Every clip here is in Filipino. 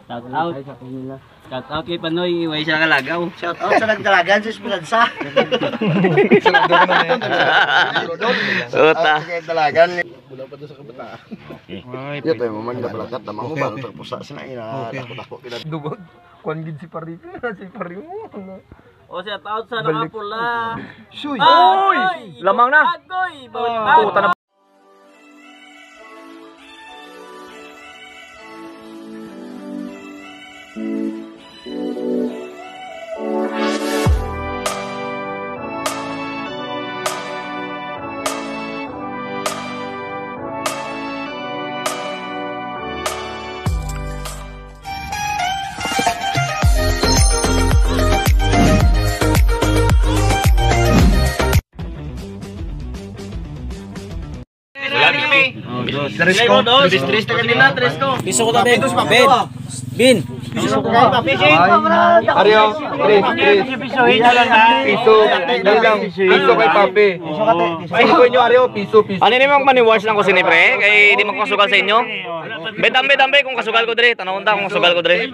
Shout out. Shout out kay Panoy, way siya kalagaw. Shout out sa nagdalagan sa Esperanza. Uta. Dalagan. Bulan pa doon sa kabataan. Yo tayo mamang nabalakat na mo ba terpusa sa ina dako kita. Dugod. Kuan gid si Pari. Si Pari mo. O shout out sa nakapula. Shuy. Oy! Lamang na. Agoy! Puta na. Tres ko, tres ka kanila, tres ko. Piso ko ta, Ben. Bin. Piso ko kay Papi. Aryo, piso. Piso kay Papi. Piso nyo Aryo, piso. Ano ni mo maniwash lang ko sini pre? Kay di mo kasugal sa inyo. Bedambe kung kasugal ko dire. Tanawon ta kung kasugal ko dire.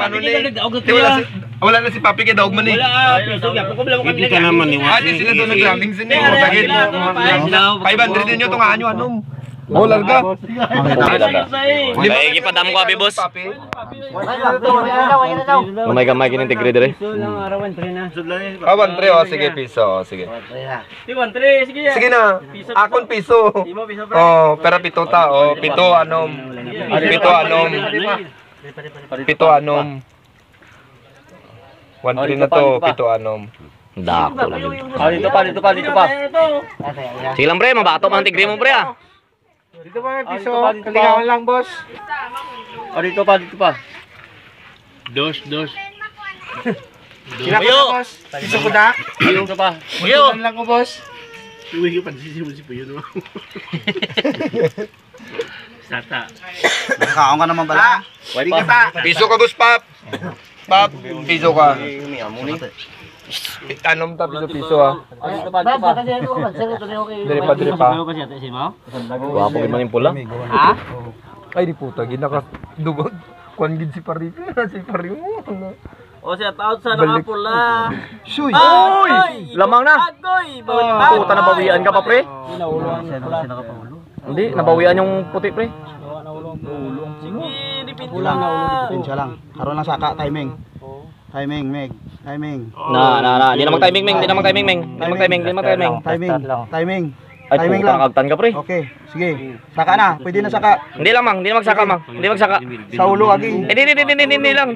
Wala na si Papi kay daog man eh. Wala, piso gyapon ko bala mo Hindi ka naman ni Di sila doon nag-ramming sa inyo. 500 din nyo itong anyo anong. Oh, larga. Kay gipadam ko abi boss. Gamay kini tigre dire. Awan pre, oh sige piso, sige. Sige ya. Sige na. Akon piso. Oh, pero pito ta, oh, pito anom. Pito anom. 1-3 na to, pito anom. Dako lang. Dito pa. Sige lang pre, mabato man tigre mo pre ah. Dito pa piso, kalingawan lang boss. Dito pa. Dos. Kila ko boss. Piso ko na. Dito pa. Buyo lang ko boss. Uwi ka pa si Puyo no. Sata. Nakaon ka naman bala. Wali ka ta. Piso ka boss Pap. Pap, piso ka. Anom ta piso ah. Dito pa. Dire pa. Guwapo gid man yung pula. Ha? Ay di puta, ginaka dugod. Kuan gid si Pari. Si Pari mo. O shout out sa nakapula. Shuy. Oy! Lamang na. Agoy! Puta nabawian ka pa pre? Hindi, nabawian yung puti pre. Sige, dipit Ulang na ulo dipensya lang. Karon lang saka timing. Timing. Na, di na mag-timing meng, Timing. Ay, Timing puta lang. kagtan ka pre. Okay, sige. Saka na, pwede na saka. Hindi lang mang, hindi na magsaka mang. Hindi magsaka. Sa ulo agi. Hindi lang.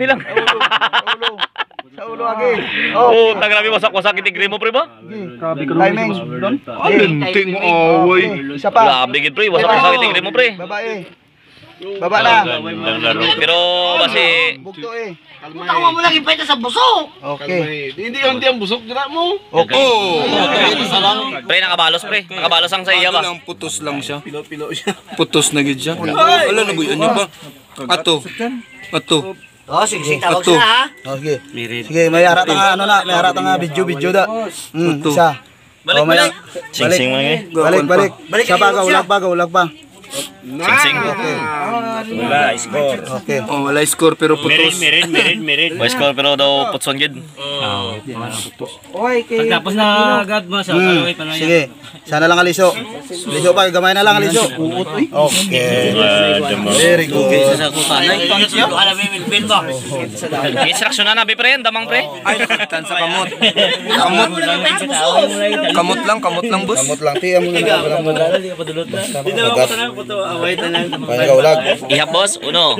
Sa ulo agi. Oh, Oh, grabe wasak-wasak itigre mo pre ba? timing. Doon. Alintik mo away. Isa pa. Grabe gid pre, wasak-wasak itigre mo pre. Babae. Baba na. Pero kasi Bugto eh. Tawa mo lang ipeta sa buso! Okay. Hindi ang busok dira mo. pre nakabalos ang sa iya ba? Lang putos lang siya. Pilo siya. Putos na gid siya. Wala naguyan niya ba? Ato. Oh, sige, tawag siya ha. Oh, sige. Sige, may harata nga ano na, may harata nga video da. Isa. Balik! Sing-sing man eh. Balik. Sa ulag pa. Sing-sing. Okay. Oh, wala score pero putos. Merid. Boy score pero daw putson gid. Oy, kay Tapos na agad mo sa kalaway pa na yan. sige. Sana lang aliso. Liso pa, gamay na lang aliso. Okay. Very good. Sa kutanay. Alam mo, Milbil ba? Instruction na nabi pre, damang pre. Ay, tan sa kamot. Kamot lang boss. Kamot lang tiyan mo na. Hindi naman ko tanang puto. Away na lang. Kaya ka ulag. Ihap boss, uno.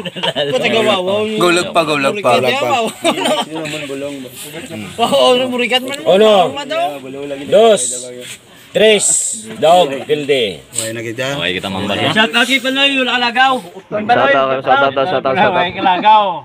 Gaulag pa. Uno. Dos. Tres. Dog. Pilde. Okay na kita. Okay, kita mambal. Shout out kay Panoy, wala kalagaw. Shout out. Kalagaw.